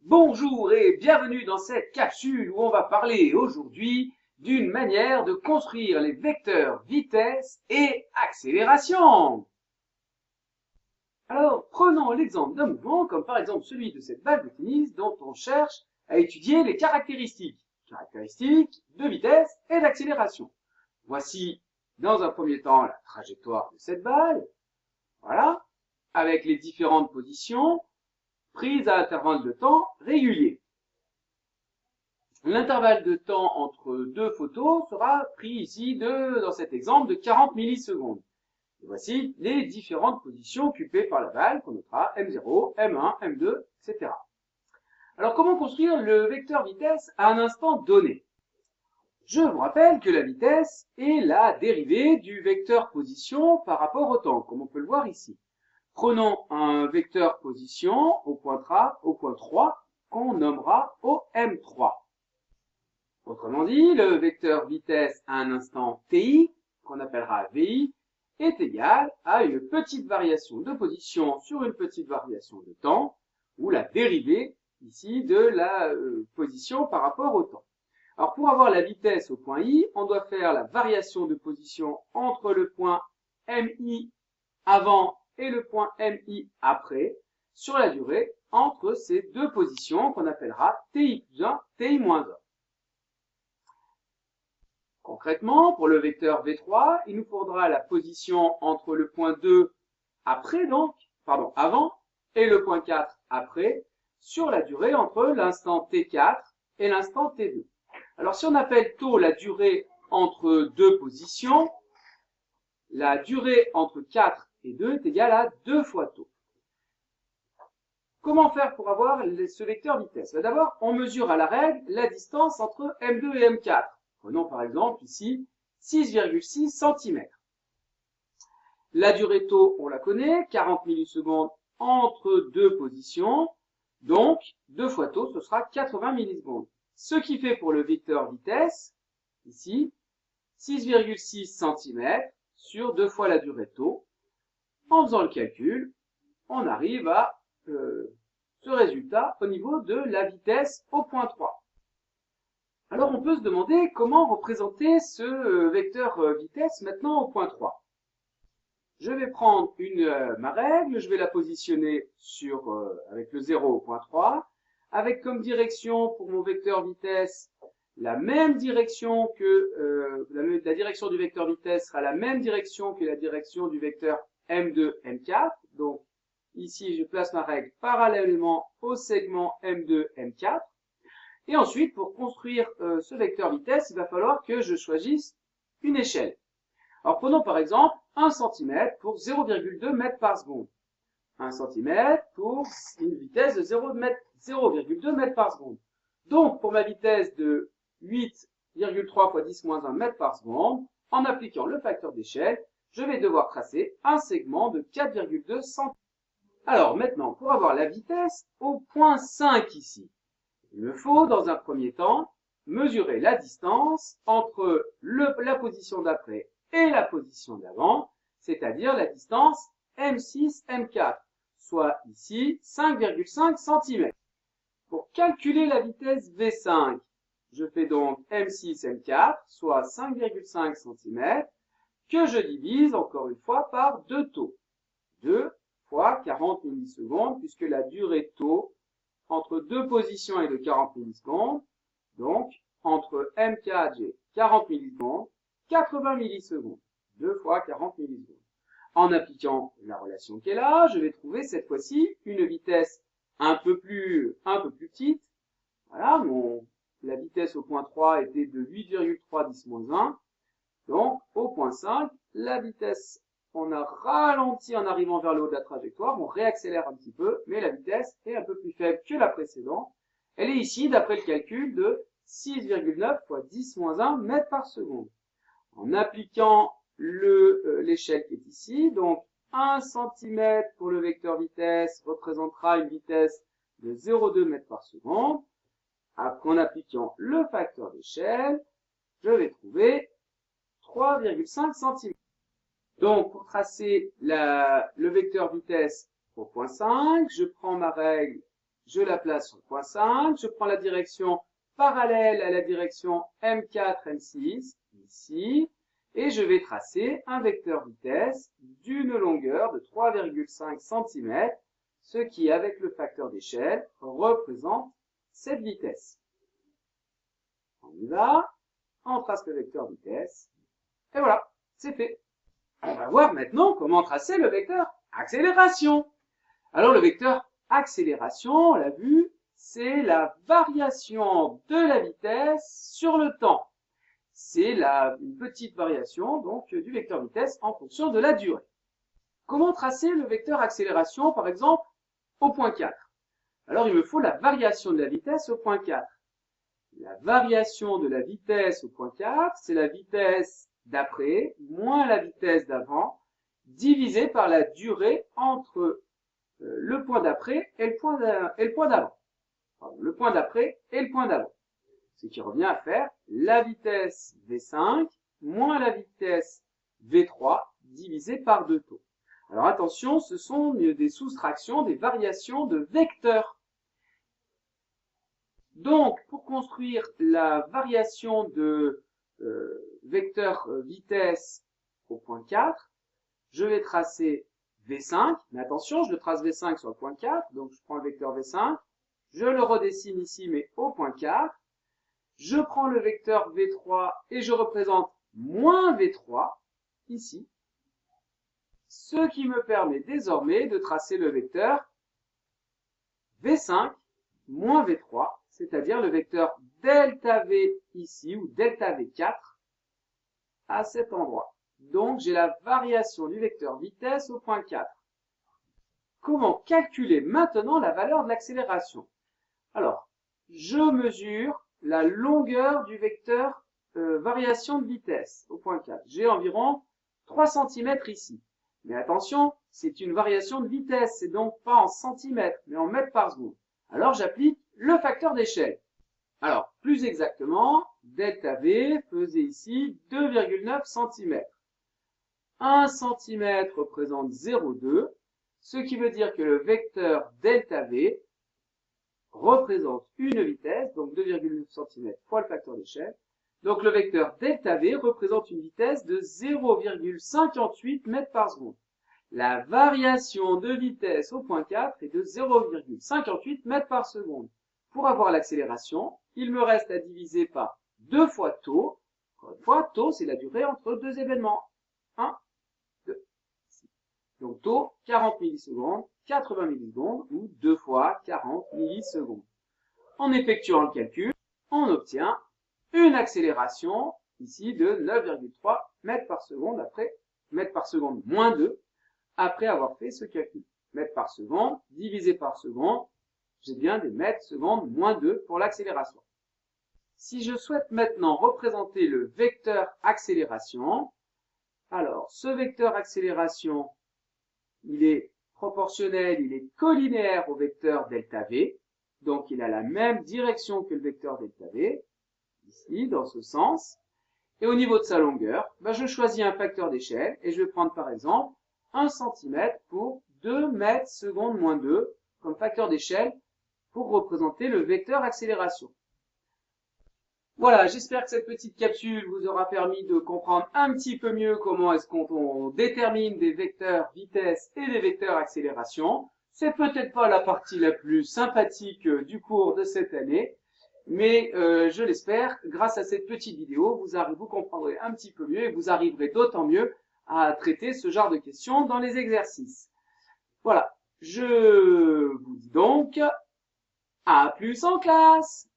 Bonjour et bienvenue dans cette capsule où on va parler aujourd'hui d'une manière de construire les vecteurs vitesse et accélération. Alors, prenons l'exemple d'un mouvement comme par exemple celui de cette balle de tennis dont on cherche à étudier les caractéristiques de vitesse et d'accélération. Voici dans un premier temps la trajectoire de cette balle, voilà, avec les différentes positions prises à intervalles de temps réguliers. L'intervalle de temps entre deux photos sera pris ici dans cet exemple de 40 millisecondes. Et voici les différentes positions occupées par la balle qu'on notera M0, M1, M2, etc. Alors comment construire le vecteur vitesse à un instant donné? Je vous rappelle que la vitesse est la dérivée du vecteur position par rapport au temps, comme on peut le voir ici. Prenons un vecteur position au point 3 qu'on nommera OM3. Autrement dit, le vecteur vitesse à un instant ti, qu'on appellera vi, est égal à une petite variation de position sur une petite variation de temps, ou la dérivée ici de la position par rapport au temps. Alors pour avoir la vitesse au point i, on doit faire la variation de position entre le point mi avant et le point mi après sur la durée entre ces deux positions qu'on appellera ti plus 1, ti moins 1. Concrètement, pour le vecteur v3, il nous faudra la position entre le point 2 avant et le point 4 après sur la durée entre l'instant t4 et l'instant t2. Alors si on appelle taux la durée entre deux positions, la durée entre 4 et 2 est égale à 2 fois taux. Comment faire pour avoir ce vecteur vitesse? D'abord, on mesure à la règle la distance entre M2 et M4. Prenons par exemple ici 6,6 cm. La durée taux, on la connaît, 40 millisecondes entre deux positions. Donc, 2 fois taux, ce sera 80 millisecondes. Ce qui fait pour le vecteur vitesse, ici, 6,6 cm sur 2 fois la durée taux. En faisant le calcul, on arrive à ce résultat au niveau de la vitesse au point 3. Alors on peut se demander comment représenter ce vecteur vitesse maintenant au point 3. Je vais prendre ma règle, je vais la positionner avec le 0 au point 3, avec comme direction pour mon vecteur vitesse la même direction que la direction du vecteur vitesse sera la même direction que la direction du vecteur M2, M4. Donc ici je place ma règle parallèlement au segment M2, M4. Et ensuite, pour construire ce vecteur vitesse, il va falloir que je choisisse une échelle. Alors prenons par exemple 1 cm pour 0,2 mètres par seconde. 1 cm pour une vitesse de 0,2 mètres par seconde. Donc pour ma vitesse de 8,3 fois 10 moins 1 mètre par seconde, en appliquant le facteur d'échelle, je vais devoir tracer un segment de 4,2 cm. Alors maintenant, pour avoir la vitesse au point 5 ici, il me faut, dans un premier temps, mesurer la distance entre la position d'après et la position d'avant, c'est-à-dire la distance M6, M4, soit ici 5,5 cm. Pour calculer la vitesse V5, je fais donc M6, M4, soit 5,5 cm, que je divise, encore une fois, par 2 taux. 2 fois 40 millisecondes, puisque la durée taux entre deux positions est de 40 millisecondes. Donc, entre M4, j'ai 40 millisecondes, 80 millisecondes. 2 fois 40 millisecondes. En appliquant la relation qui est là, je vais trouver cette fois-ci une vitesse un peu plus petite. Voilà, la vitesse au point 3 était de 8,3 10 moins 1. Donc, au point 5, la vitesse, on a ralenti en arrivant vers le haut de la trajectoire, on réaccélère un petit peu, mais la vitesse est un peu plus faible que la précédente. Elle est ici, d'après le calcul, de 6,9 fois 10 moins 1 mètres par seconde. En appliquant l'échelle qui est ici, donc 1 cm pour le vecteur vitesse représentera une vitesse de 0,2 mètres par seconde. Après, en appliquant le facteur d'échelle, je vais trouver 3,5 cm. Donc, pour tracer le vecteur vitesse au point 5, je prends ma règle, je la place sur le point 5, je prends la direction parallèle à la direction M4, M6, ici, et je vais tracer un vecteur vitesse d'une longueur de 3,5 cm, ce qui, avec le facteur d'échelle, représente cette vitesse. On y va, on trace le vecteur vitesse, et voilà, c'est fait. On va voir maintenant comment tracer le vecteur accélération. Alors le vecteur accélération, on l'a vu, c'est la variation de la vitesse sur le temps. C'est une petite variation donc du vecteur vitesse en fonction de la durée. Comment tracer le vecteur accélération, par exemple, au point 4? Alors il me faut la variation de la vitesse au point 4. La variation de la vitesse au point 4, c'est la vitesse d'après moins la vitesse d'avant, divisé par la durée entre le point d'après et le point d'avant. Le point d'après et le point d'avant. Ce qui revient à faire la vitesse V5 moins la vitesse V3 divisé par 2 taux. Alors attention, ce sont des soustractions, des variations de vecteurs. Donc, pour construire la variation de vecteur vitesse au point 4, je vais tracer V5, mais attention, je le trace V5 sur le point 4, donc je prends le vecteur V5, je le redessine ici, mais au point 4, je prends le vecteur V3 et je représente moins V3, ici, ce qui me permet désormais de tracer le vecteur V5 moins V3, c'est-à-dire le vecteur delta V ici, ou delta V4, à cet endroit. Donc, j'ai la variation du vecteur vitesse au point 4. Comment calculer maintenant la valeur de l'accélération? Alors, je mesure la longueur du vecteur variation de vitesse au point 4. J'ai environ 3 cm ici. Mais attention, c'est une variation de vitesse, c'est donc pas en centimètres, mais en mètres par seconde. Alors, j'applique le facteur d'échelle. Alors, plus exactement, delta V faisait ici 2,9 cm. 1 cm représente 0,2, ce qui veut dire que le vecteur delta V représente une vitesse, donc 2,9 cm fois le facteur d'échelle. Donc le vecteur delta V représente une vitesse de 0,58 mètres par seconde. La variation de vitesse au point 4 est de 0,58 mètres par seconde. Pour avoir l'accélération, il me reste à diviser par 2 fois taux. Encore une fois, taux, c'est la durée entre deux événements. 1, 2, 6. Donc taux, 40 millisecondes, 80 millisecondes, ou 2 fois 40 millisecondes. En effectuant le calcul, on obtient une accélération, ici, de 9,3 mètres par seconde, après, mètres par seconde moins 2, après avoir fait ce calcul. Mètres par seconde, divisé par seconde, j'ai bien des mètres secondes moins 2 pour l'accélération. Si je souhaite maintenant représenter le vecteur accélération, alors ce vecteur accélération, il est proportionnel, il est collinéaire au vecteur delta V, donc il a la même direction que le vecteur delta V, ici, dans ce sens. Et au niveau de sa longueur, je choisis un facteur d'échelle et je vais prendre par exemple 1 cm pour 2 mètres secondes moins 2 comme facteur d'échelle pour représenter le vecteur accélération. Voilà, j'espère que cette petite capsule vous aura permis de comprendre un petit peu mieux comment est-ce qu'on détermine des vecteurs vitesse et des vecteurs accélération. C'est peut-être pas la partie la plus sympathique du cours de cette année, mais je l'espère, grâce à cette petite vidéo, vous comprendrez un petit peu mieux et vous arriverez d'autant mieux à traiter ce genre de questions dans les exercices. Voilà, je vous dis donc à plus en classe!